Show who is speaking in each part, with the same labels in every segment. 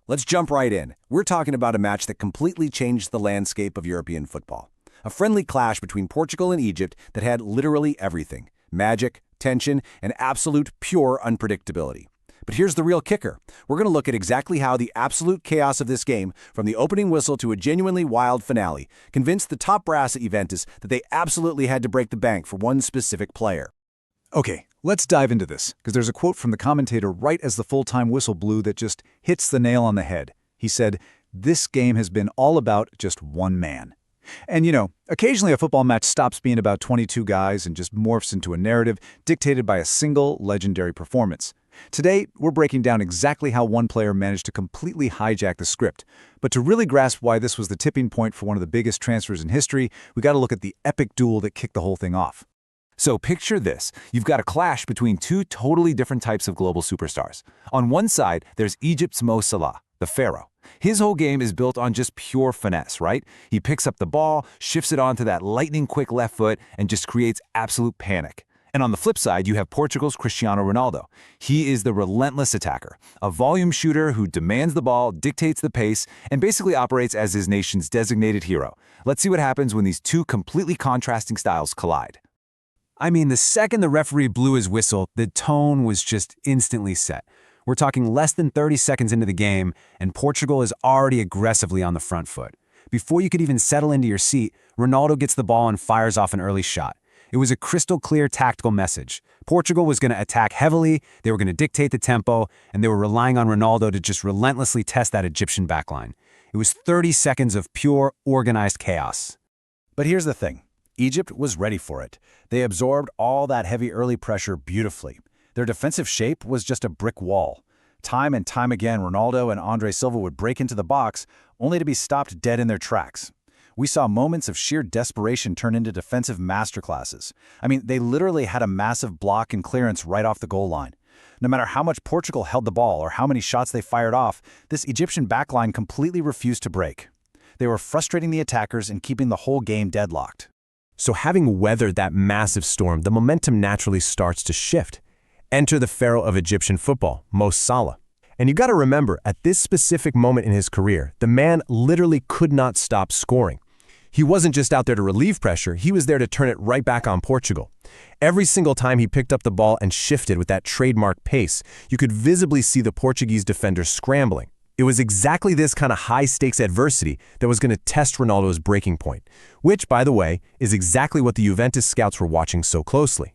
Speaker 1: Let's jump right in. We're talking about a match that completely changed the landscape of European football. A friendly clash between Portugal and Egypt that had literally everything: magic, tension, and absolute pure unpredictability. But here's the real kicker. We're going to look at exactly how the absolute chaos of this game, from the opening whistle to a genuinely wild finale, convinced the top brass at Juventus that they absolutely had to break the bank for one specific player.
Speaker 2: Okay, let's dive into this, because there's a quote from the commentator right as the full-time whistle blew that just hits the nail on the head. He said, "This game has been all about just one man." And occasionally a football match stops being about 22 guys and just morphs into a narrative dictated by a single legendary performance. Today, we're breaking down exactly how one player managed to completely hijack the script. But to really grasp why this was the tipping point for one of the biggest transfers in history, we got to look at the epic duel that kicked the whole thing off.
Speaker 3: So picture this. You've got a clash between two totally different types of global superstars. On one side, there's Egypt's Mo Salah, the pharaoh. His whole game is built on just pure finesse, right? He picks up the ball, shifts it onto that lightning-quick left foot, and just creates absolute panic. And on the flip side, you have Portugal's Cristiano Ronaldo. He is the relentless attacker, a volume shooter who demands the ball, dictates the pace, and basically operates as his nation's designated hero. Let's see what happens when these two completely contrasting styles collide.
Speaker 4: I mean, the second the referee blew his whistle, the tone was just instantly set. We're talking less than 30 seconds into the game, and Portugal is already aggressively on the front foot. Before you could even settle into your seat, Ronaldo gets the ball and fires off an early shot. It was a crystal-clear tactical message. Portugal was going to attack heavily, they were going to dictate the tempo, and they were relying on Ronaldo to just relentlessly test that Egyptian backline. It was 30 seconds of pure, organized chaos.
Speaker 1: But here's the thing. Egypt was ready for it. They absorbed all that heavy early pressure beautifully. Their defensive shape was just a brick wall. Time and time again, Ronaldo and Andre Silva would break into the box, only to be stopped dead in their tracks. We saw moments of sheer desperation turn into defensive masterclasses. I mean, they literally had a massive block and clearance right off the goal line. No matter how much Portugal held the ball or how many shots they fired off, this Egyptian backline completely refused to break. They were frustrating the attackers and keeping the whole game deadlocked.
Speaker 5: So having weathered that massive storm, the momentum naturally starts to shift. Enter the pharaoh of Egyptian football, Mo Salah. And you got to remember, at this specific moment in his career, the man literally could not stop scoring. He wasn't just out there to relieve pressure, he was there to turn it right back on Portugal. Every single time he picked up the ball and shifted with that trademark pace, you could visibly see the Portuguese defenders scrambling. It was exactly this kind of high-stakes adversity that was going to test Ronaldo's breaking point, which, by the way, is exactly what the Juventus scouts were watching so closely.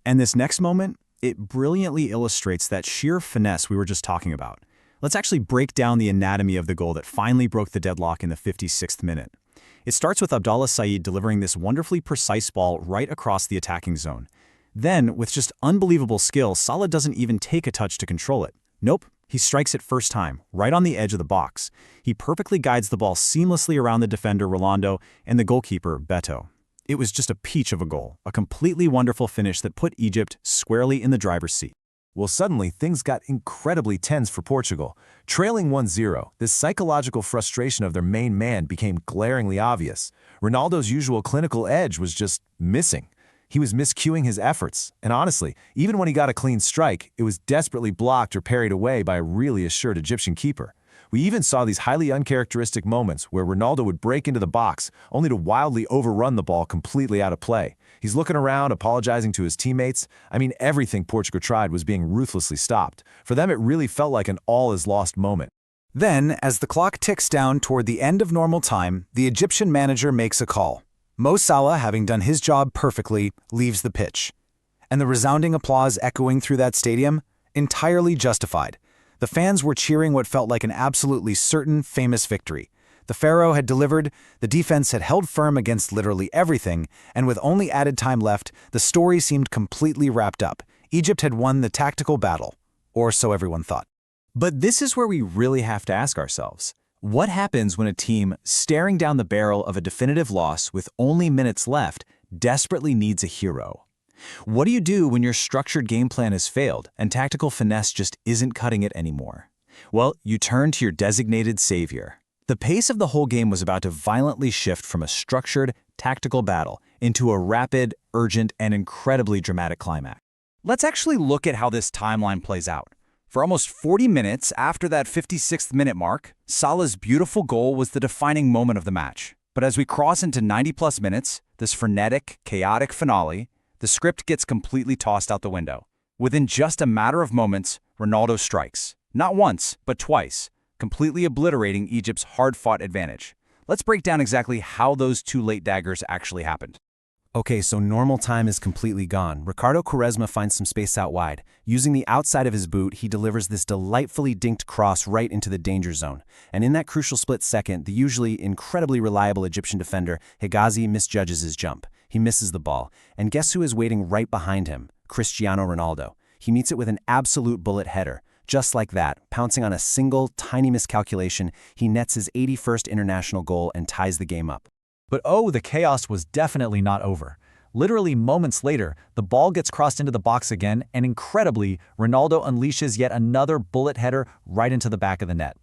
Speaker 6: And this next moment, it brilliantly illustrates that sheer finesse we were just talking about. Let's actually break down the anatomy of the goal that finally broke the deadlock in the 56th minute. It starts with Abdallah Saeed delivering this wonderfully precise ball right across the attacking zone. Then, with just unbelievable skill, Salah doesn't even take a touch to control it. Nope, he strikes it first time, right on the edge of the box. He perfectly guides the ball seamlessly around the defender Rolando and the goalkeeper Beto. It was just a peach of a goal, a completely wonderful finish that put Egypt squarely in the driver's seat.
Speaker 3: Well, suddenly, things got incredibly tense for Portugal. Trailing 1-0, the psychological frustration of their main man became glaringly obvious. Ronaldo's usual clinical edge was just missing. He was miscuing his efforts, and honestly, even when he got a clean strike, it was desperately blocked or parried away by a really assured Egyptian keeper. We even saw these highly uncharacteristic moments where Ronaldo would break into the box, only to wildly overrun the ball completely out of play. He's looking around, apologizing to his teammates. I mean, everything Portugal tried was being ruthlessly stopped. For them, it really felt like an all-is-lost moment.
Speaker 2: Then, as the clock ticks down toward the end of normal time, the Egyptian manager makes a call. Mo Salah, having done his job perfectly, leaves the pitch. And the resounding applause echoing through that stadium? Entirely justified. The fans were cheering what felt like an absolutely certain, famous victory. The Pharaoh had delivered, the defense had held firm against literally everything, and with only added time left, the story seemed completely wrapped up. Egypt had won the tactical battle, or so everyone thought.
Speaker 6: But this is where we really have to ask ourselves, what happens when a team staring down the barrel of a definitive loss with only minutes left desperately needs a hero? What do you do when your structured game plan has failed and tactical finesse just isn't cutting it anymore? Well, you turn to your designated savior. The pace of the whole game was about to violently shift from a structured, tactical battle into a rapid, urgent, and incredibly dramatic climax.
Speaker 4: Let's actually look at how this timeline plays out.
Speaker 1: For almost 40 minutes after that 56th minute mark, Salah's beautiful goal was the defining moment of the match. But as we cross into 90-plus minutes, this frenetic, chaotic finale, the script gets completely tossed out the window. Within just a matter of moments, Ronaldo strikes. Not once, but twice, completely obliterating Egypt's hard-fought advantage. Let's break down exactly how those two late daggers actually happened.
Speaker 5: Okay, so normal time is completely gone. Ricardo Quaresma finds some space out wide. Using the outside of his boot, he delivers this delightfully dinked cross right into the danger zone. And in that crucial split second, the usually incredibly reliable Egyptian defender, Hegazi, misjudges his jump. He misses the ball. And guess who is waiting right behind him? Cristiano Ronaldo. He meets it with an absolute bullet header. Just like that, pouncing on a single, tiny miscalculation, he nets his 81st international goal and ties the game up.
Speaker 2: But oh, the chaos was definitely not over. Literally moments later, the ball gets crossed into the box again, and incredibly, Ronaldo unleashes yet another bullet header right into the back of the net.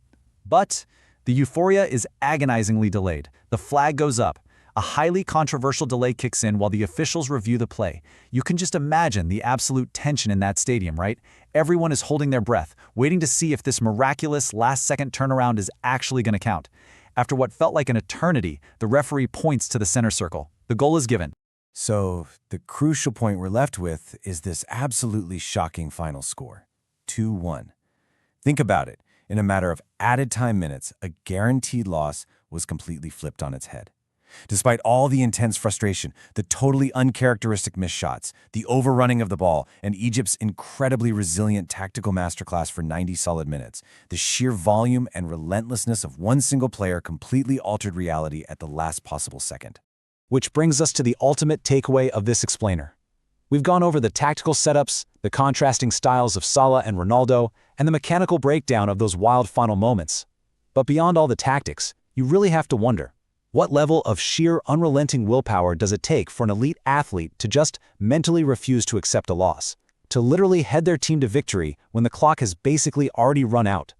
Speaker 2: But the euphoria is agonizingly delayed. The flag goes up. A highly controversial delay kicks in while the officials review the play. You can just imagine the absolute tension in that stadium, right? Everyone is holding their breath, waiting to see if this miraculous last-second turnaround is actually going to count. After what felt like an eternity, the referee points to the center circle. The goal is given.
Speaker 3: So, the crucial point we're left with is this absolutely shocking final score, 2-1. Think about it. In a matter of added time minutes, a guaranteed loss was completely flipped on its head. Despite all the intense frustration, the totally uncharacteristic missed shots, the overrunning of the ball, and Egypt's incredibly resilient tactical masterclass for 90 solid minutes, the sheer volume and relentlessness of one single player completely altered reality at the last possible second.
Speaker 2: Which brings us to the ultimate takeaway of this explainer. We've gone over the tactical setups, the contrasting styles of Salah and Ronaldo, and the mechanical breakdown of those wild final moments. But beyond all the tactics, you really have to wonder, what level of sheer unrelenting willpower does it take for an elite athlete to just mentally refuse to accept a loss? To literally head their team to victory when the clock has basically already run out?